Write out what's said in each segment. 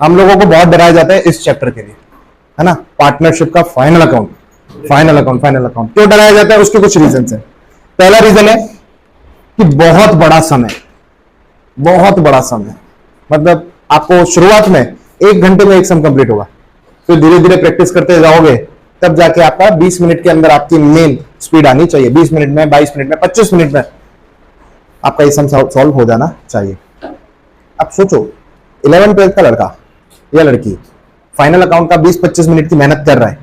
हम लोगों को बहुत डराया जाता है इस चैप्टर के लिए, है ना, पार्टनरशिप का फाइनल अकाउंट। क्यों डराया जाता है? उसके कुछ रीजन है। पहला रीजन है कि बहुत बड़ा समय, मतलब आपको शुरुआत में 1 घंटे में एक सम कंप्लीट होगा, फिर धीरे धीरे प्रैक्टिस करते जाओगे, तब जाके आपका 20 मिनट के अंदर आपकी मेन स्पीड आनी चाहिए। 20 मिनट में, 22 मिनट में, 25 मिनट में आपका ये सम सॉल्व हो जाना चाहिए। अब सोचो 11 12 का लड़का या लड़की फाइनल अकाउंट का 20-25 मिनट की मेहनत कर रहा है,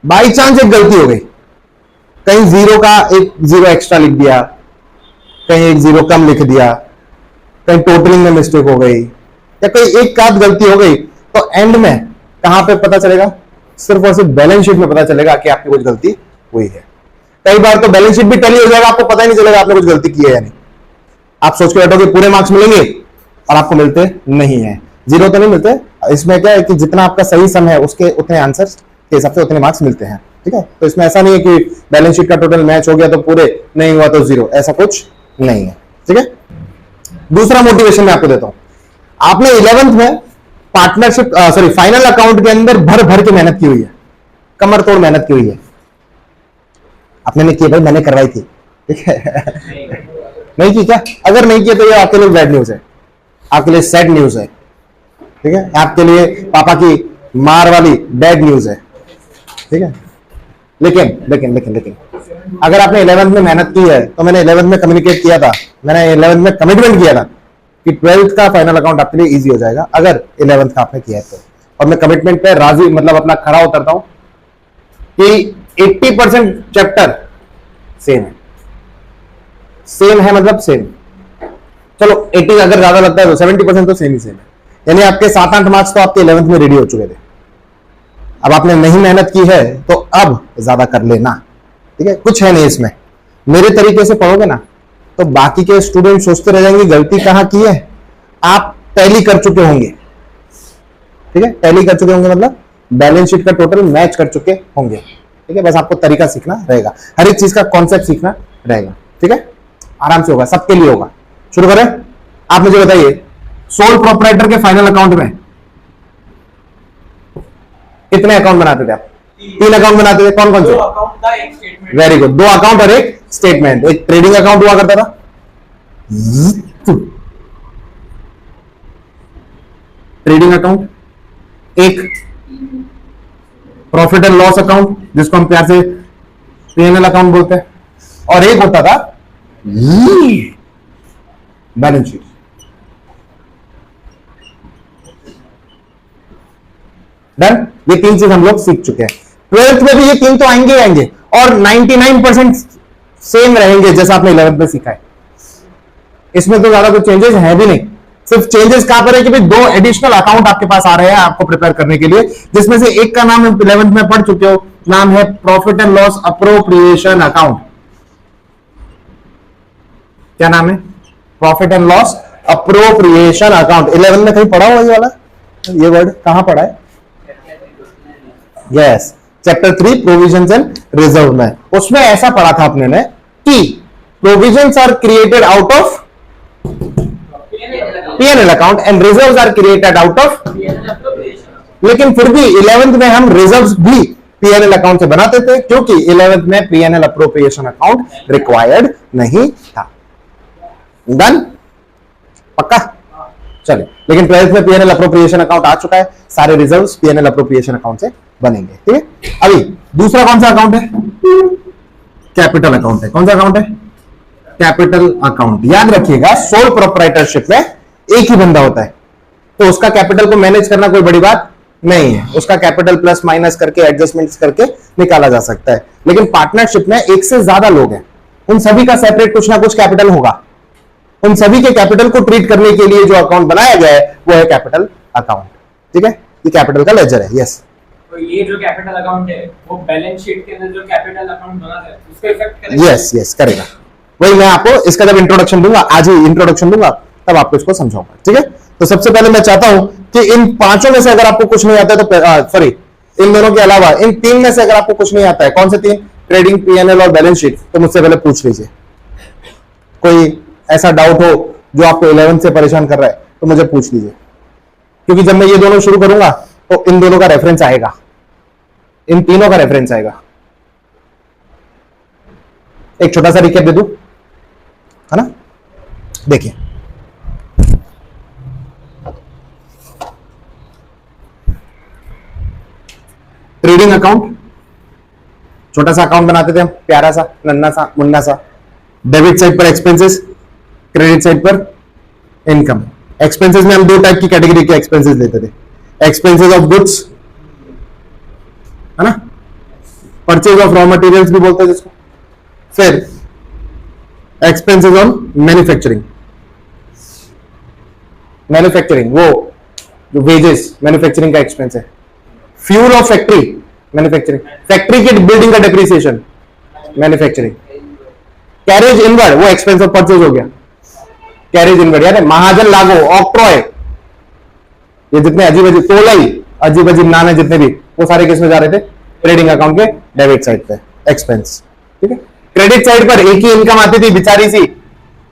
बाई चांस एक गलती हो गई, कहीं जीरो का एक जीरो एक्स्ट्रा लिख दिया, कहीं एक जीरो कम लिख दिया, कहीं टोटलिंग में मिस्टेक हो गई, या कोई एक आध गलती हो गई, तो एंड में कहां पे पता चलेगा? सिर्फ और सिर्फ बैलेंस शीट में पता चलेगा कि आपकी कुछ गलती हुई है। कई बार तो बैलेंस शीट भी टैली हो जाएगा, आपको पता ही नहीं चलेगा आपने कुछ गलती की है या नहीं। आप सोच के बैठोगे पूरे मार्क्स मिलेंगे और आपको मिलते नहीं है, जीरो तो नहीं मिलते। इसमें क्या है कि जितना आपका सही सम है उसके उतने आंसर के हिसाब से उतने मार्क्स मिलते हैं, ठीक है। तो इसमें ऐसा नहीं है कि बैलेंस शीट का टोटल मैच हो गया तो पूरे, नहीं हुआ तो जीरो, ऐसा कुछ नहीं है, ठीक है। दूसरा मोटिवेशन मैं आपको देता हूं, आपने 11th में पार्टनरशिप फाइनल अकाउंट के अंदर भर भर के मेहनत की हुई है, कमर तोड़ मेहनत की हुई है। आपने नहीं की भाई, मैंने करवाई थी, ठीक है। नहीं की क्या? अगर नहीं किया तो ये आपके लिए बैड न्यूज है, आपके लिए सैड न्यूज है, ठीक है। आपके लिए पापा की मार वाली बैड न्यूज है, ठीक है। लेकिन लेकिन लेकिन लेकिन अगर आपने 11th में मेहनत की है, तो मैंने 11th में कम्युनिकेट किया था, मैंने 11th में कमिटमेंट किया था कि 12th का फाइनल अकाउंट आपके लिए इजी हो जाएगा अगर 11th का आपने किया है तो। और मैं कमिटमेंट पे राजी, मतलब अपना खरा उतरता हूं कि 80% चैप्टर सेम है, मतलब सेम। चलो 80 अगर ज्यादा लगता है तो 70% तो सेम ही सेम है, यानी आपके 7-8 मार्क्स तो आपके 11th में रेडी हो चुके थे। अब आपने नहीं मेहनत की है तो अब ज्यादा कर लेना, ठीक है। कुछ है नहीं इसमें, मेरे तरीके से पढ़ोगे ना तो बाकी के स्टूडेंट सोचते रह जाएंगे गलती कहां की है। आप टैली कर चुके होंगे, ठीक है, टैली कर चुके होंगे मतलब बैलेंस शीट का टोटल मैच कर चुके होंगे, ठीक है। बस आपको तरीका सीखना रहेगा, हर एक चीज का कॉन्सेप्ट सीखना रहेगा, ठीक है। आराम से होगा, सबके लिए होगा। शुरू करें। आप मुझे बताइए, सोल प्रोप्राइटर के फाइनल अकाउंट में कितने अकाउंट बनाते थे आप? 3 अकाउंट बनाते थे। कौन कौन से? वेरी गुड, 2 अकाउंट और एक स्टेटमेंट। एक ट्रेडिंग अकाउंट हुआ करता था, ट्रेडिंग अकाउंट, एक प्रॉफिट एंड लॉस अकाउंट जिसको हम प्यार से P&L अकाउंट बोलते हैं, और एक होता था बैलेंस शीट। डन। ये 3 चीज हम लोग सीख चुके हैं। 12th में भी ये 3 तो आएंगे आएंगे, और 99% सेम रहेंगे जैसा आपने 11th में सीखा है। इसमें तो ज्यादा कुछ चेंजेस है भी नहीं, सिर्फ चेंजेस कहां पर है कि भाई 2 एडिशनल अकाउंट आपके पास आ रहे हैं आपको प्रिपेयर करने के लिए, जिसमें से एक का नाम 11th में पढ़ चुके हो, नाम है profit and loss appropriation account. क्या नाम है? Profit and loss appropriation account. 11th में कहीं पढ़ा हुआ ये वाला, ये वर्ड कहां पढ़ा है? Yes, chapter 3 provisions and reserve में। उसमें ऐसा पढ़ा था अपने ने कि provisions are created out of P&L account and reserves are created out of, लेकिन फिर भी 11th में हम रिजर्व्स भी P&L अकाउंट से बनाते थे, क्योंकि 11th में P&L अप्रोप्रिएशन अकाउंट रिक्वायर्ड नहीं था। डन? पक्का? चलिए, लेकिन 12th में P&L अप्रोप्रिएशन अकाउंट आ चुका है, सारे रिजर्व्स P&L अप्रोप्रिएशन अकाउंट से बनेंगे, ठीक है। अभी दूसरा कौन सा अकाउंट है? कैपिटल अकाउंट है। कौन सा अकाउंट है? Capital account. याद रखिएगा, सोल प्रोप्राइटरशिप में एक ही बंदा होता है, तो उसका कैपिटल को मैनेज करना कोई बड़ी बात नहीं है। उसका कैपिटल प्लस माइनस करके एडजस्टमेंट्स करके निकाला जा सकता है। लेकिन पार्टनरशिप में एक से ज्यादा लोग हैं, उन सभी का सेपरेट कुछ ना कुछ कैपिटल होगा। उन सभी के कैपिटल को ट्रीट करने के लिए जो अकाउंट बनाया गया है वो है कैपिटल अकाउंट, ठीक है। ये कैपिटल का लेजर है। यस, तो ये जो कैपिटल अकाउंट है वो बैलेंस शीट के अंदर जो कैपिटल अकाउंट बना है उसको इफेक्ट करेगा। यस करेगा। वही मैं आपको इसका जब इंट्रोडक्शन दूंगा, आज ही इंट्रोडक्शन दूंगा, तब आपको इसको समझाऊंगा, ठीक है। तो सबसे पहले मैं चाहता हूं कि इन 5 में से अगर आपको कुछ नहीं आता है तो सॉरी, इन दोनों के अलावा इन 3 में से अगर आपको कुछ नहीं आता है, कौन से 3? ट्रेडिंग, P&L और बैलेंस शीट, तो मुझसे पहले पूछ लीजिए। कोई ऐसा डाउट हो जो आपको 11th से परेशान कर रहा है तो मुझे पूछ लीजिए। क्योंकि जब मैं ये दोनों शुरू करूंगा तो इन दोनों का रेफरेंस आएगा, इन तीनों का रेफरेंस आएगा। एक छोटा सा रिकैप दे दूं, है ना? देखिए, ट्रेडिंग अकाउंट, छोटा सा अकाउंट बनाते थे हम, प्यारा सा, नन्ना सा, मुन्ना सा। डेबिट साइड पर एक्सपेंसेस, क्रेडिट साइड पर इनकम। एक्सपेंसेस में हम दो टाइप की कैटेगरी के एक्सपेंसेस लेते थे, एक्सपेंसेस ऑफ गुड्स, है ना, परचेज ऑफ रॉ मटेरियल्स भी बोलते हैं जिसको, फिर एक्सपेंसेस ऑन मैन्युफैक्चरिंग, मैन्युफैक्चरिंग वो जो वेजेस मैन्युफैक्चरिंग का एक्सपेंस है, fuel of factory manufacturing, factory की बिल्डिंग का डेप्रिसिएशन मैन्युफैक्चरिंग, कैरेज इनवर्ड वो एक्सपेंस ऑफ परचेज हो गया, कैरेज इनवर्ड यार, महाजन लागो, ऑक्ट्रॉय, ये जितने अजीब अजीब तोलाई अजीब अजीब नाम है जितने भी, वो सारे किस में जा रहे थे? ट्रेडिंग अकाउंट के डेबिट साइड पे एक्सपेंस। ठीक है, क्रेडिट साइड पर एक ही इनकम आती थी बेचारी सी,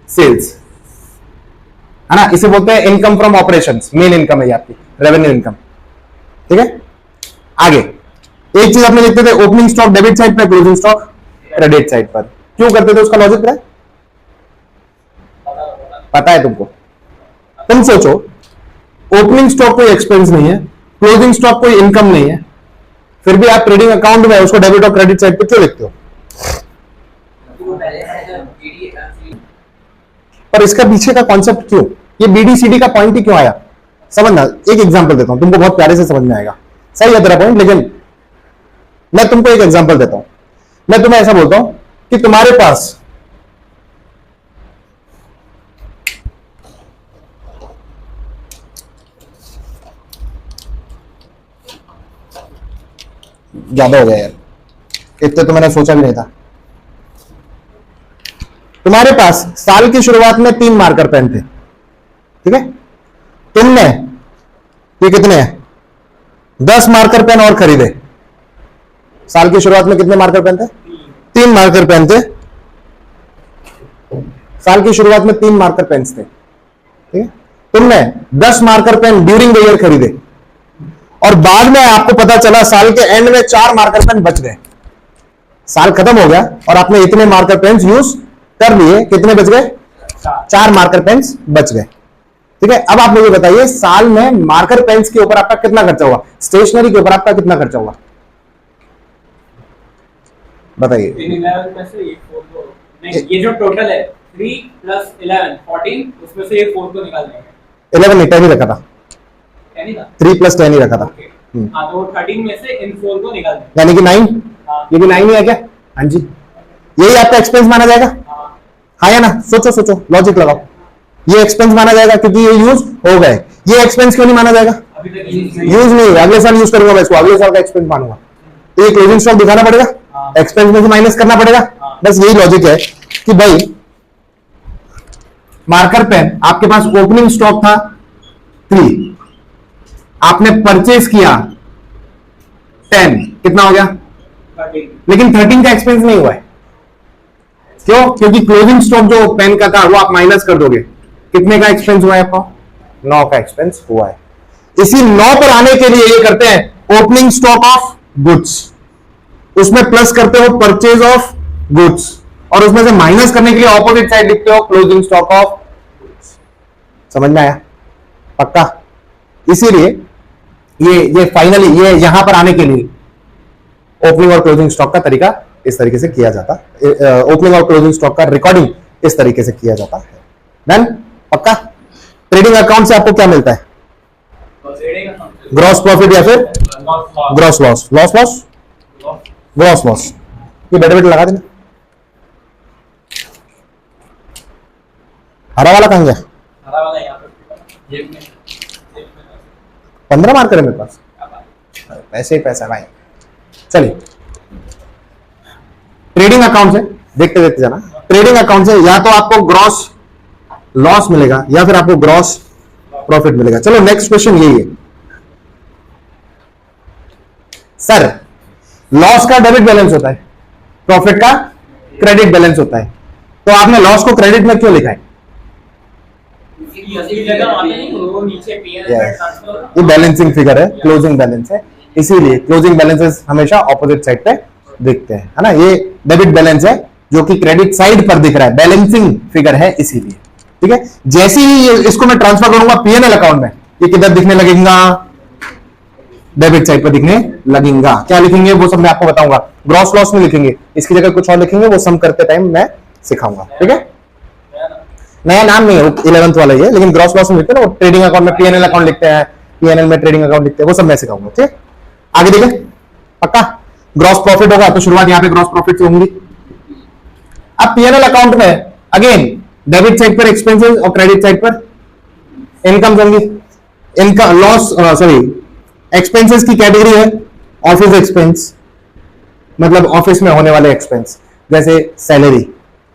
सेल्स, है ना, इसे बोलते हैं income from operations, main income है ये आपकी, रेवेन्यू इनकम। ठीक है, आगे एक चीज आपने देखते थे, ओपनिंग स्टॉक डेबिट साइड पर, क्लोजिंग स्टॉक क्रेडिट साइड पर। क्यों करते थे, उसका लॉजिक क्या है? पता है तुमको? तुम सोचो, ओपनिंग स्टॉक कोई एक्सपेंस नहीं है, क्लोजिंग स्टॉक कोई इनकम नहीं है, फिर भी आप ट्रेडिंग अकाउंट में उसको डेबिट और क्रेडिट साइड पे क्यों लिखते हो? पर इसका पीछे का कॉन्सेप्ट क्यों, ये बीडीसीडी का पॉइंट ही क्यों आया, समझना। एक एग्जांपल देता हूं, तुमको बहुत प्यारे से समझ में आएगा। सही है तेरा पॉइंट, लेकिन मैं तुमको एक एग्जांपल देता हूं। मैं तुम्हें ऐसा बोलता हूं कि तुम्हारे पास ज्यादा हो गया यार, इतने तो मैंने सोचा भी नहीं था। तुम्हारे पास साल की शुरुआत में 3 मार्कर पेन थे, ठीक है, तुमने ये कितने हैं 10 मार्कर पेन और खरीदे। साल की शुरुआत में कितने मार्कर पेन थे? 3 मार्कर पेन थे। साल की शुरुआत में 3 मार्कर पेन थे, ठीक है, तुमने 10 marker pen during the year खरीदे और बाद में आपको पता चला साल के एंड में 4 मार्कर पेन बच गए। साल खत्म हो गया और आपने इतने मार्कर पेन यूज कर लिए, कितने बच गए? 4 मार्कर पेन्स बच गए। ठीक है, अब आप मुझे बताइए साल में मार्कर पेन्स के ऊपर आपका कितना खर्चा हुआ, स्टेशनरी के ऊपर आपका कितना खर्चा हुआ, बताइए। ये जो टोटल है 3 + 11 14, उसमें से ये 4 को निकाल देंगे। 11 नहीं, 10 ही रखा था, 3 + 10 ही रखा था। हाँ, तो 13 में से इन 4 को निकाल देंगे, यानी कि 9। ये भी 9 ही है क्या? हाँ जी, यही आपका एक्सपेंस माना जाएगा। हाँ या ना? सोचो सोचो, लॉजिक लगाओ। ये एक्सपेंस माना जाएगा क्योंकि ये यूज हो गए। ये एक्सपेंस क्यों नहीं माना जाएगा? अभी तक यूज नहीं, अगले साल यूज करूंगा मैं इसको, अगले साल का एक्सपेंस मानूंगा। तो ये क्लोजिंग स्टॉक दिखाना पड़ेगा, एक्सपेंस में से माइनस करना पड़ेगा। बस यही लॉजिक है कि भाई मार्कर पेन आपके पास ओपनिंग स्टॉक था 3, आपने परचेज किया 10, कितना हो गया? 13। लेकिन 13 का एक्सपेंस नहीं हुआ है। क्यों? क्योंकि क्लोजिंग स्टॉक जो पेन का था वो आप माइनस कर दोगे। कितने का एक्सपेंस हुआ है आपका? 9 का एक्सपेंस हुआ है। इसी 9 पर आने के लिए ये करते हैं ओपनिंग स्टॉक ऑफ गुड्स, उसमें प्लस करते हो परचेज ऑफ गुड्स, और उसमें से माइनस करने के लिए ऑपोजिट साइड लिखते हो क्लोजिंग स्टॉक ऑफ गुड्स। समझ में आया? पक्का? इसीलिए ये फाइनली ये यहां पर आने के लिए ओपनिंग और क्लोजिंग स्टॉक का तरीका इस तरीके से किया जाता है, ओपनिंग और क्लोजिंग स्टॉक का रिकॉर्डिंग इस तरीके से किया जाता है। डन? पक्का? ट्रेडिंग अकाउंट से आपको क्या मिलता है? ग्रॉस प्रॉफिट या फिर gross loss? Loss loss gross loss. ये बैठे बैठे लगा देना। हरा वाला कहां गया? हरा वाला यहाँ पे जेब में 15 मार्कर है मेरे पास, पैसे ही पैसा भाई। चलिए ट्रेडिंग अकाउंट से देखते देखते जाना। ट्रेडिंग अकाउंट से या तो आपको ग्रॉस लॉस मिलेगा या फिर आपको ग्रॉस प्रॉफिट मिलेगा। चलो नेक्स्ट क्वेश्चन यही है, सर लॉस का डेबिट बैलेंस होता है, प्रॉफिट का क्रेडिट बैलेंस होता है, तो आपने लॉस को क्रेडिट में क्यों लिखा है? ये असली जगह वहाँ पे नहीं, वो नीचे पीएनएल में Yes. ट्रांसफर। ये बैलेंसिंग फिगर है, क्लोजिंग बैलेंस है, इसीलिए क्लोजिंग बैलेंसेस हमेशा ऑपोजिट साइड पे दिखते हैं, है ना। ये डेबिट बैलेंस है जो कि क्रेडिट साइड पर दिख रहा है, बैलेंसिंग फिगर है इसीलिए, ठीक है। जैसे ही इसको मैं ट्रांसफर करूंगा पीएनएल अकाउंट में, ये किधर दिखने लगेगा, डेबिट साइड पर दिखने लगेगा। क्या लिखेंगे वो सब मैं आपको बताऊंगा, ग्रॉस लॉस में लिखेंगे, इसकी जगह कुछ और लिखेंगे, वो सम करते टाइम मैं सिखाऊंगा, ठीक है। नया नाम नहीं है, 11th वाला ही है, लेकिन ग्रॉस लॉस में लिखते हैं ना, वो ट्रेडिंग अकाउंट में पीएनएल अकाउंट लिखते हैं, पीएनएल में ट्रेडिंग अकाउंट लिखते हैं, वो सब मैं सिखाऊंगा, ठीक। आगे देखें, पक्का ग्रॉस प्रॉफिट होगा तो शुरुआत यहां पे ग्रॉस प्रॉफिट से होंगी। अब पीएनएल अकाउंट में अगेन डेबिट साइड पर एक्सपेंसेस और क्रेडिट साइड पर इनकम होंगी। इनकम लॉस सॉरी एक्सपेंसेस की कैटेगरी है ऑफिस एक्सपेंस, मतलब ऑफिस में होने वाले एक्सपेंस, जैसे सैलरी,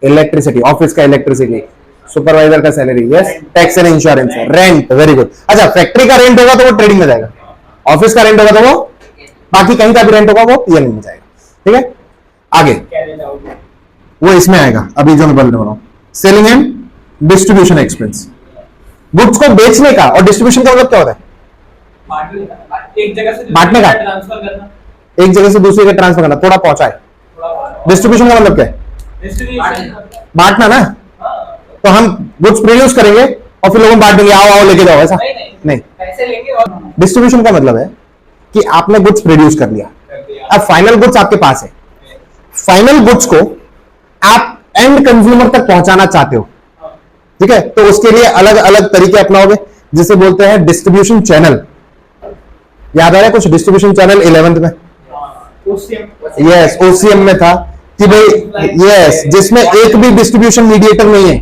इलेक्ट्रिसिटी, ऑफिस का इलेक्ट्रिसिटी, सुपरवाइजर का salary, yes, tax and insurance है, रेंट, वेरी गुड। अच्छा, फैक्ट्री का रेंट होगा तो वो ट्रेडिंग में जाएगा, ऑफिस का रेंट होगा तो वो, बाकी कहीं का भी रेंट होगा वो पीएनएल में जाएगा, ठीक है। आगे वो इसमें आएगा, अभी जो मैं बोल रहा हूं, selling and distribution expense, goods को बेचने का, और डिस्ट्रीब्यूशन का मतलब क्या होता है, एक जगह से बांटने का, ट्रांसफर करना, एक जगह से दूसरी जगह ट्रांसफर करना, थोड़ा पहुंचाए। डिस्ट्रीब्यूशन का मतलब क्या है, बांटना ना। तो हम गुड्स प्रोड्यूस करेंगे और फिर लोगों को बांट देंगे, आओ आओ लेके जाओ, ऐसा नहीं। पैसे लेंगे और डिस्ट्रीब्यूशन का मतलब है कि आपने गुड्स प्रोड्यूस कर लिया, अब फाइनल गुड्स आपके पास है, फाइनल गुड्स को आप एंड कंज्यूमर तक पहुंचाना चाहते हो, ठीक है। तो उसके लिए अलग अलग तरीके अपनाओगे, जिसे बोलते हैं डिस्ट्रीब्यूशन चैनल। याद आ रहा है कुछ डिस्ट्रीब्यूशन चैनल 11th में, यस, ओसीएम में था कि भाई यस, जिसमें एक भी डिस्ट्रीब्यूशन मीडिएटर नहीं है,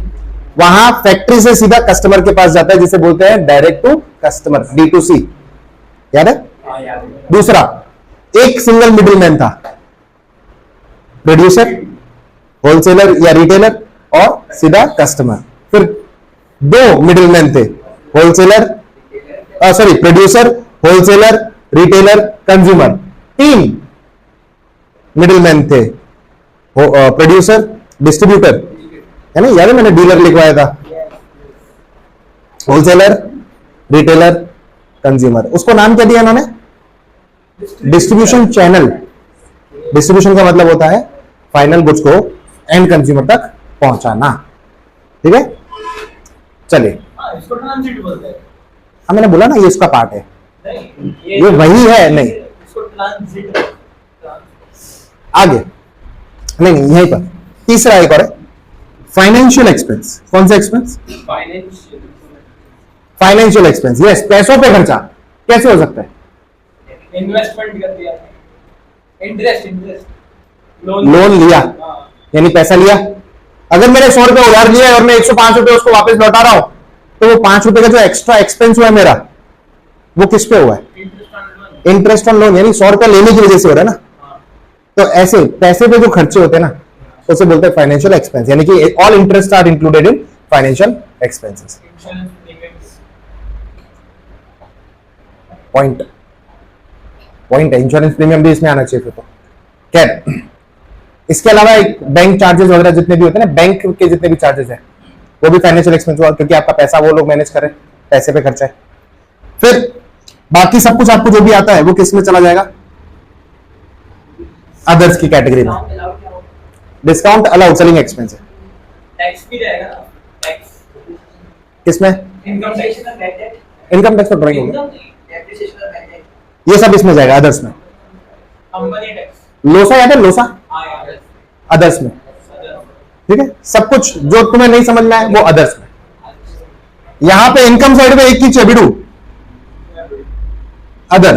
वहां फैक्ट्री से सीधा कस्टमर के पास जाता है, जिसे बोलते हैं डायरेक्ट टू कस्टमर, D2C, याद है। दूसरा, एक सिंगल मिडिलमैन था, प्रोड्यूसर, होलसेलर या रिटेलर और सीधा कस्टमर। फिर दो मिडिलमैन थे, wholesaler sorry producer, wholesaler, retailer, consumer. तीन मिडिलमैन थे, प्रोड्यूसर, डिस्ट्रीब्यूटर, है ना, याद है मैंने डीलर लिखवाया था, होलसेलर, रिटेलर, कंज्यूमर। उसको नाम क्या दिया उन्होंने, डिस्ट्रीब्यूशन चैनल। डिस्ट्रीब्यूशन का मतलब होता है फाइनल गुड्स को एंड कंज्यूमर तक पहुंचाना, ठीक है। चलिए, इसको ट्रांजिट बोलते हैं। हाँ मैंने बोला ना ये उसका पार्ट है, नहीं, ये वही है, नहीं इसको ट्रांजिट। आगे नहीं नहीं यहीं पर तीसरा एक और है, फाइनेंशियल एक्सपेंस। कौन सा एक्सपेंस, फाइनेंशियल एक्सपेंस, यस, पैसों पे खर्चा। कैसे हो सकता है, इन्वेस्टमेंट कर दिया, इंटरेस्ट लोन लिया, यानी पैसा लिया। अगर मैंने 100 रुपए उधार लिया है और मैं 105 रुपए उसको वापस लौटा रहा हूं, तो वो 5 रुपए का जो एक्स्ट्रा एक्सपेंस हुआ है मेरा, वो किस पे हुआ है, इंटरेस्ट ऑन लोन, यानी 100 रुपए लेने की वजह से हो रहा है ना। तो ऐसे पैसे पे जो खर्चे होते हैं ना, उसे बोलते हैं फाइनेंशियल एक्सपेंस, यानी कि all interest are included in financial expenses. Point है, इंश्योरेंस प्रीमियम भी इसमें आना चाहिए। तो खैर, इसके अलावा एक बैंक चार्जेस वगैरह जितने भी होते हैं ना, बैंक के जितने भी चार्जेस हैं, वो भी फाइनेंशियल एक्सपेंस हुआ, क्योंकि आपका पैसा वो लोग मैनेज करें, पैसे पे खर्चा है। फिर बाकी सब कुछ आपको जो भी आता है वो किस में चला जाएगा, अदर्स की कैटेगरी में। डिस्काउंट अलाउड सेलिंग एक्सपेंस है, टैक्स भी जाएगा ना, टैक्स किसमें, इनकम टैक्स ना, इनकम टैक्स तो ड्राइंग होगा, डेप्रिसिएशन ऑफ बैड डेट, ये सब इसमें जाएगा अदर्स में। कंपनी टैक्स, लोसा याद है, लोसा अदर्स में, ठीक है। सब कुछ जो तुम्हें नहीं समझना है वो अदर्स में। यहां पे इनकम साइड में एक ही चेबिडू अदर,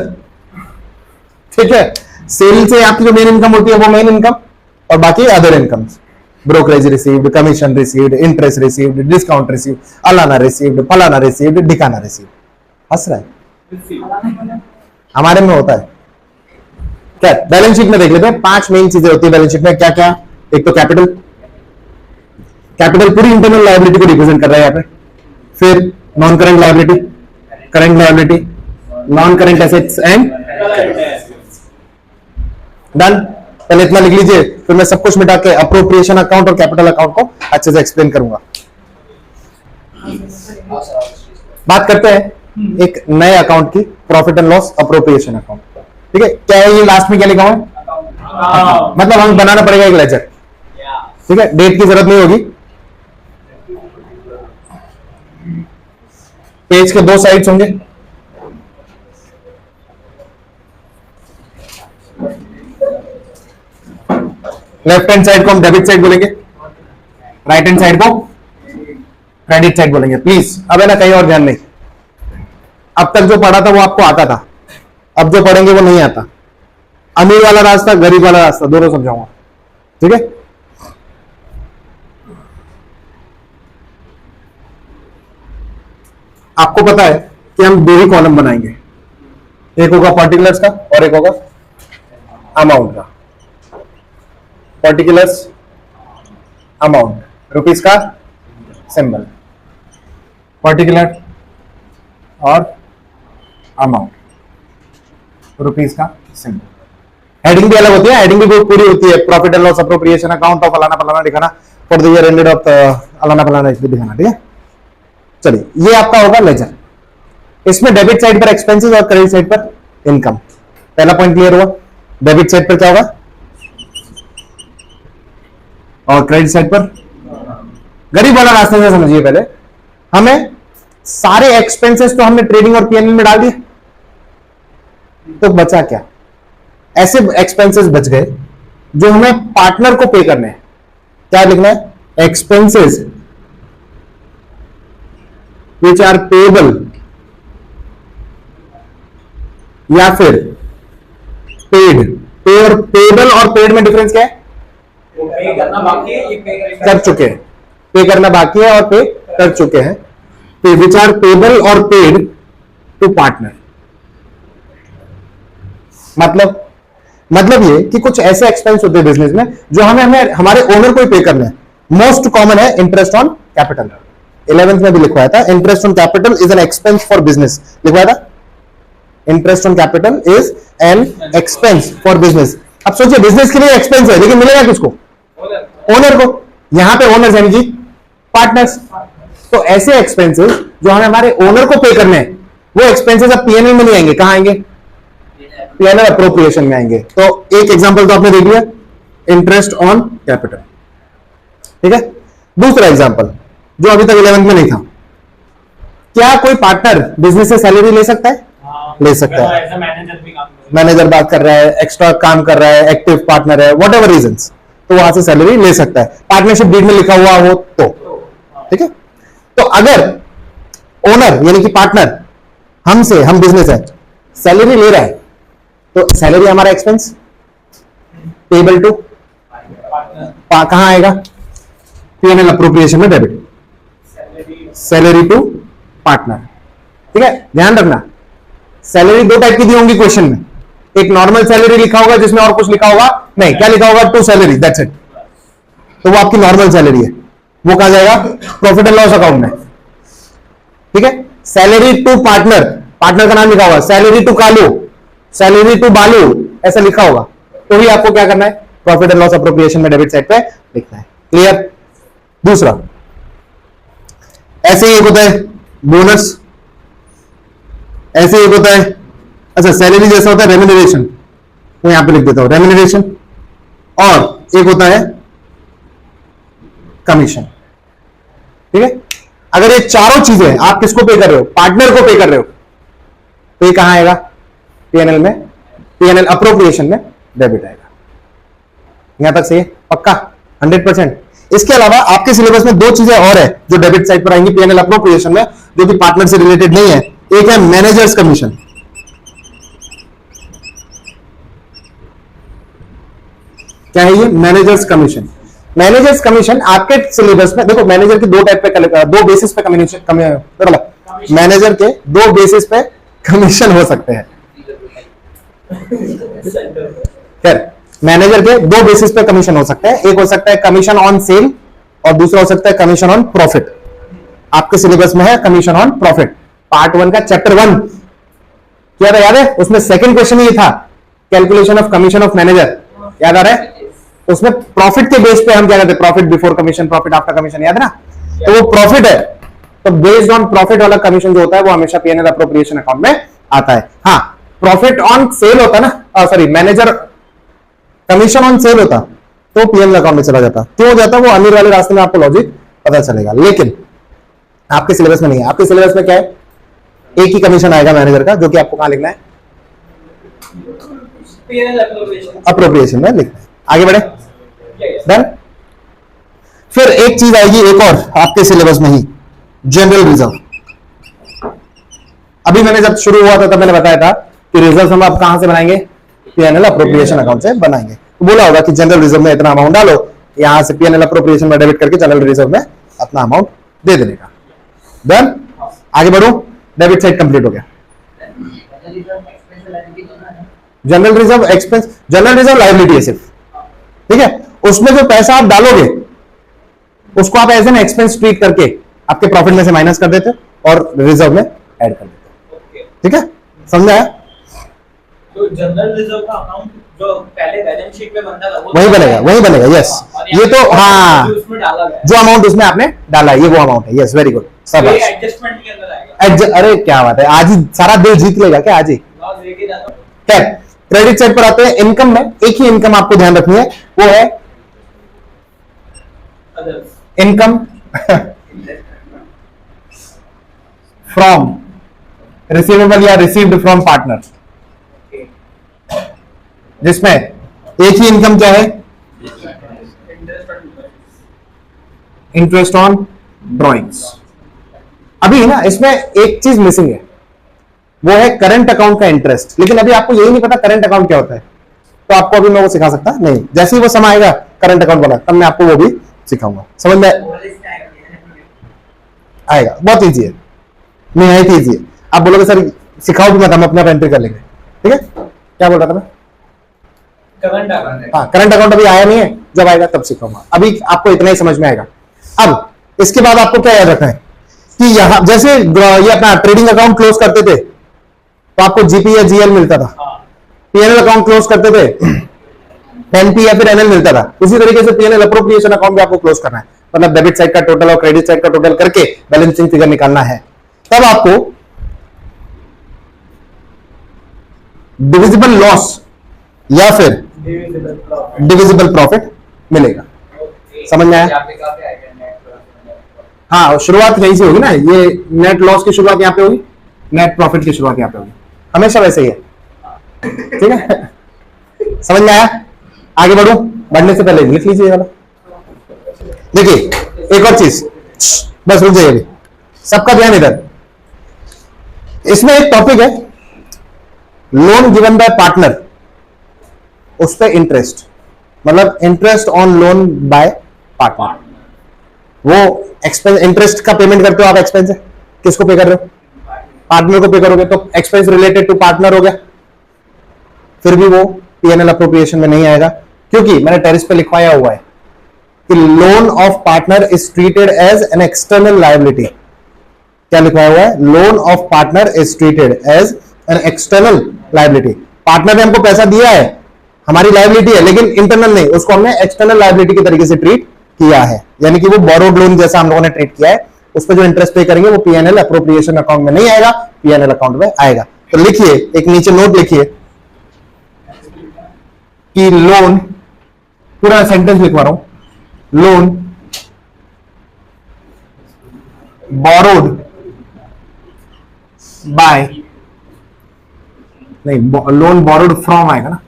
ठीक है। सेल से आपकी जो मेन इनकम होती है वो मेन इनकम, और बाकी other income, brokerage received, commission received, interest received, discount received, अलाना रिसीव्ड, फलाना रिसीव्ड, ढिकाना रिसीव्ड। हंस रहा है, हमारे में होता है क्या। बैलेंस शीट में देख लेते हैं, 5 मेन चीजें होती है बैलेंस शीट में, क्या क्या। एक तो कैपिटल, कैपिटल पूरी इंटरनल लायबिलिटी को रिप्रेजेंट कर रहा है यहाँ पे। फिर non current liability, current liability, non current assets and done. पहले इतना लिख लीजिए, फिर मैं सब कुछ मिटा के अप्रोप्रिएशन अकाउंट और कैपिटल अकाउंट को अच्छे से एक्सप्लेन करूंगा। बात करते हैं एक नए अकाउंट की, profit and loss appropriation account. ठीक है, क्या है ये लास्ट में क्या लिखा हुआ है? मतलब हमें बनाना पड़ेगा एक लेजर। ठीक है, डेट की जरूरत नहीं होगी। पेज के दो साइड्स होंगे, लेफ्ट हैंड साइड को हम डेबिट साइड बोलेंगे, राइट हैंड साइड को क्रेडिट साइड बोलेंगे। प्लीज अब है ना कहीं और ध्यान नहीं। अब तक जो पढ़ा था वो आपको आता था, अब जो पढ़ेंगे वो नहीं आता। अमीर वाला रास्ता, गरीब वाला रास्ता, दोनों समझाऊंगा। ठीक है, आपको पता है कि हम दो ही कॉलम बनाएंगे, एक होगा पर्टिकुलर्स का और एक होगा अमाउंट का। पर्टिकुलर्स, अमाउंट, रुपीस का सिंबल, पर्टिकुलर और अमाउंट, रुपीस का सिंबल। हेडिंग भी अलग होती है, हेडिंग भी पूरी होती है, profit and loss appropriation account of फलाना फलाना दिखाना, for the year ended of फलाना फलाना दिखाना। ठीक है, चलिए ये आपका होगा लेजर। इसमें डेबिट साइड पर एक्सपेंसेस और क्रेडिट साइड पर इनकम। पहला पॉइंट क्लियर हुआ। डेबिट साइड पर क्या होगा और क्रेडिट साइड पर, गरीब वाला रास्ते से समझिए। पहले हमें सारे एक्सपेंसेस तो हमने ट्रेडिंग और पीएनएल में डाल दिए, तो बचा क्या? ऐसे एक्सपेंसेस बच गए जो हमें पार्टनर को पे करने हैं। क्या लिखना है? एक्सपेंसेस विच आर पेएबल या फिर पेड। पे और पेएबल और पेड में डिफरेंस क्या है? पे करना बाकी है, ये पे कर चुके हैं, पे करना बाकी है और पे कर चुके हैं। तो विच आर पेएबल और पेड टू पार्टनर। मतलब ये कि कुछ ऐसे एक्सपेंस होते हैं बिजनेस में जो हमें हमारे ओनर को ही पे करना है। मोस्ट कॉमन है इंटरेस्ट ऑन कैपिटल। 11th में भी लिखवाया था, interest on capital is an expense for business. लिखवाया था, interest on capital is an expense for business. अब सोचिए बिजनेस के लिए एक्सपेंस है, लेकिन मिलेगा किसको? ओनर को। यहां पे ओनर्स यानी कि पार्टनर्स। तो ऐसे एक्सपेंसेस जो हमें हमारे ओनर को पे करने हैं, वो एक्सपेंसेस अब पीएनएल में नहीं आएंगे। कहां आएंगे? पीएनएल अप्रोप्रिएशन में आएंगे। तो एक एग्जांपल तो आपने देख लिया, इंटरेस्ट ऑन कैपिटल। ठीक है, दूसरा एग्जांपल जो अभी तक 11th में नहीं था, क्या कोई पार्टनर बिजनेस से सैलरी ले सकता है? ले सकता है। एज अ मैनेजर भी काम कर मैनेजर बात कर रहा है, एक्स्ट्रा काम कर रहा है, एक्टिव पार्टनर है, वट एवर रीजन, तो वहां से सैलरी ले सकता है, पार्टनरशिप डीड में लिखा हुआ हो तो। ठीक है, तो अगर ओनर यानी कि पार्टनर हमसे, हम बिजनेस है, सैलरी ले रहा है, तो सैलरी हमारा एक्सपेंस, पेबल टू कहां आएगा? पीएनएल अप्रोप्रिएशन में डेबिट, सैलरी टू पार्टनर। ठीक है, ध्यान रखना सैलरी दो टाइप की दी होंगी क्वेश्चन में। एक नॉर्मल सैलरी लिखा होगा जिसमें और कुछ लिखा होगा नहीं, क्या लिखा होगा? To salary, that's it. तो वो आपकी नॉर्मल सैलरी है, वो कहां जाएगा? प्रॉफिट एंड लॉस अकाउंट में। ठीक है, सैलरी टू पार्टनर, पार्टनर का नाम लिखा होगा, salary to Kalu, salary to Balu, ऐसा लिखा होगा, तो भी आपको क्या करना है? प्रॉफिट एंड लॉस अप्रोप्रिएशन में डेबिट साइड पे लिखना है। क्लियर? दूसरा, ऐसे ही एक होता है बोनस, ऐसे एक होता है, अच्छा सैलरी जैसा होता है रेम्यूनरेशन, वो यहां पे लिख देता हूं रेम्यूनरेशन, और एक होता है कमीशन। ठीक है, अगर ये चारों चीजें आप किसको पे कर रहे हो? पार्टनर को पे कर रहे हो, तो ये कहां आएगा? पीएनएल में, पीएनएल अप्रोप्रिएशन में डेबिट आएगा। यहां तक सही है? पक्का 100%। इसके अलावा आपके सिलेबस में दो चीजें और है जो डेबिट साइड पर आएंगी पीएनएल अप्रोप्रिएशन में, जो कि पार्टनर से रिलेटेड नहीं है। एक है मैनेजर्स कमीशन, क्या है ये? Managers commission. मैनेजर्स कमीशन आपके सिलेबस में देखो, मैनेजर के दो टाइप पे, दो बेसिस पे कमीशन, मैनेजर के दो बेसिस पे कमीशन हो सकते हैं। खैर, मैनेजर के दो बेसिस पे कमीशन हो सकते हैं, एक हो सकता है कमीशन ऑन सेल और दूसरा हो सकता है कमीशन ऑन प्रॉफिट। आपके सिलेबस में है कमीशन ऑन प्रॉफिट, पार्ट 1 का चैप्टर 1 क्या था याद है? उसमें सेकंड क्वेश्चन ये था, calculation of commission of manager, याद आ रहा है? उसमें प्रॉफिट के बेस पे हम क्या करते हैं? Profit before commission, profit after commission, याद है ना? तो वो प्रॉफिट है, तो बेस्ड ऑन प्रॉफिट वाला कमीशन जो होता है वो हमेशा पीएनएल अप्रोप्रिएशन अकाउंट में आता है। हाँ, प्रॉफिट ऑन सेल होता ना, sorry manager commission on sale होता तो पीएनएल अकाउंट में चला जाता। क्यों जाता, वो अमीर वाले रास्ते में आपको लॉजिक पता चलेगा, लेकिन आपके सिलेबस में नहीं है। आपके सिलेबस में क्या है, एक ही कमीशन आएगा मैनेजर का, जो कि आपको कहां लिखना है, अप्रोप्रिएशन में लिखना है। आगे बढ़े, डन। फिर एक चीज आएगी एक और आपके सिलेबस में ही, जनरल रिजर्व। अभी मैंने जब शुरू हुआ था तब मैंने बताया था कि रिजर्व हम आप कहां से बनाएंगे, पीएनएल अप्रोप्रिएशन अकाउंट से बनाएंगे। तो बोला होगा कि जनरल रिजर्व में इतना अमाउंट डालो, यहां से पीएनएल अप्रोप्रिएशन में डेबिट करके जनरल रिजर्व में अपना अमाउंट दे देने का। डन, आगे बढ़ो। डेबिट साइड कंप्लीट हो गया। General reserve expense, general reserve liability है सिर्फ, ठीक है। उसमें जो पैसा आप डालोगे उसको आप एज एन एक्सपेंस ट्रीट करके आपके प्रॉफिट में से माइनस कर देते और रिजर्व में ऐड कर देते, ठीक है, समझा है। तो जनरल रिजर्व का अकाउंट जो पहले बैलेंस शीट में बनता था वही बनेगा, वही बनेगा, यस। ये तो हाँ, उसमें डाला गया जो अमाउंट उसमें आपने डाला ये वो अमाउंट है, यस, वेरी गुड, सब एडजस्टमेंट के अंदर आएगा। अरे क्या बात है, आज ही सारा दिल जीत लेगा क्या आज ही। लॉस लेके जाता हूं। खैर, क्रेडिट साइड पर आते हैं। इनकम में एक ही इनकम आपको ध्यान रखनी है, वो है अदर्स इनकम फ्रॉम रिसीवेबल या रिसीव्ड फ्रॉम पार्टनर, जिसमें एक ही इनकम क्या है, इंटरेस्ट ऑन ड्रॉइंग्स। अभी ना इसमें एक चीज मिसिंग है, वो है करंट अकाउंट का इंटरेस्ट। लेकिन अभी आपको यही नहीं पता करंट अकाउंट क्या होता है, तो आपको अभी मैं वो सिखा सकता नहीं। जैसे ही वो समय आएगा करंट अकाउंट वाला, तब मैं आपको वो भी सिखाऊंगा, समझ में आएगा। बहुत ईजी है, निहायत ईजी है। आप बोलोगे सर सिखाओ भी मत, हम अपने आप एंट्री कर लेंगे, ठीक है। क्या बोल रहा था मैं, करंट अकाउंट। हाँ, करंट अकाउंट अभी आया नहीं है, जब आएगा तब सिखाऊंगा। अभी आपको इतना ही समझ में आएगा। अब इसके बाद आपको क्या याद रखना है कि यहां जैसे ये अपना ट्रेडिंग अकाउंट क्लोज करते थे तो आपको जीपी या जीएल मिलता था, पीएनएल अकाउंट क्लोज करते थे एनपी या फिर एनएल मिलता था। उसी तरीके से पीएनएल अप्रोप्रिएशन अकाउंट भी आपको क्लोज करना है, मतलब डेबिट साइड का टोटल और क्रेडिट साइड का टोटल करके बैलेंसिंग फिगर निकालना है। तब आपको डिविजिबल लॉस या फिर डिविजिबल प्रॉफिट मिलेगा। समझ में आया? हाँ, शुरुआत यहीं से होगी ना, ये नेट लॉस की शुरुआत यहाँ पे होगी, नेट प्रॉफिट की शुरुआत यहाँ पे होगी, हमेशा वैसे ही है, ठीक है। समझ में आया? आगे बढ़ू, बढ़ने से पहले लिख लीजिए वाला। देखिए एक और चीज, बस रुक जाइए अभी, सबका ध्यान इधर। इसमें एक टॉपिक है लोन गिवन बाय पार्टनर, उस पर इंटरेस्ट, मतलब interest on loan by partner. वो एक्सपेंस, इंटरेस्ट का पेमेंट करते हो आप, एक्सपेंस है, किसको पे कर रहे हो, पार्टनर को पे करोगे, तो एक्सपेंस रिलेटेड टू पार्टनर हो गया। फिर भी वो पीएनएल अप्रोप्रिएशन में नहीं आएगा, क्योंकि मैंने टेरिस पे लिखवाया हुआ है कि loan of partner is treated as an external liability. क्या लिखवाया हुआ है, loan of partner is treated as an external liability. Partner ने हमको पैसा दिया है, हमारी लायबिलिटी है, लेकिन इंटरनल नहीं, उसको हमने एक्सटर्नल लायबिलिटी के तरीके से ट्रीट किया है, यानी कि वो बोरोड लोन जैसा हम लोगों ने ट्रीट किया है। उस पर जो इंटरेस्ट पे करेंगे वो पीएनएल अप्रोप्रिएशन अकाउंट में नहीं आएगा, पीएनएल अकाउंट में आएगा। तो लिखिए, एक नीचे नोट लिखिए कि लोन, पूरा सेंटेंस लिखवा रहा हूं, लोन बोरोड बाय, नहीं, लोन बोरोड फ्रॉम आएगा ना,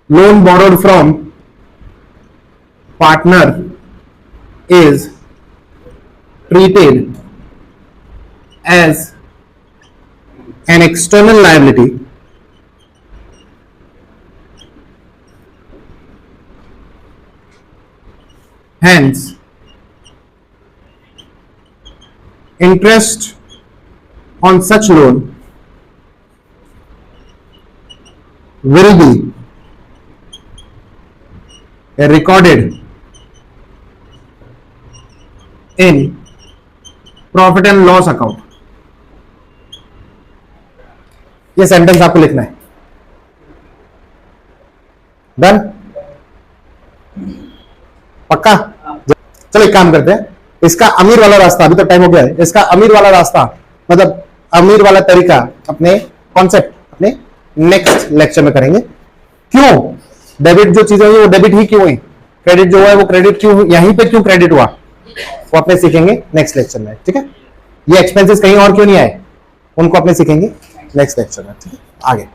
loan borrowed from partner is treated as an external liability hence interest on such loan will be recorded in profit and loss account. ये sentence आपको लिखना है, डन, पक्का। चलो एक काम करते हैं, इसका अमीर वाला रास्ता, अभी तो टाइम हो गया है, इसका अमीर वाला रास्ता मतलब अमीर वाला तरीका अपने कॉन्सेप्ट अपने नेक्स्ट लेक्चर में करेंगे। क्यों डेबिट जो चीजें हुई वो डेबिट ही क्यों हुई, क्रेडिट जो हुआ है वो क्रेडिट क्यों, यहीं पे क्यों क्रेडिट हुआ, वो अपने सीखेंगे नेक्स्ट लेक्चर में। ठीक है, ये एक्सपेंसेस कहीं और क्यों नहीं आए, उनको अपने सीखेंगे नेक्स्ट लेक्चर में। ठीक है, आगे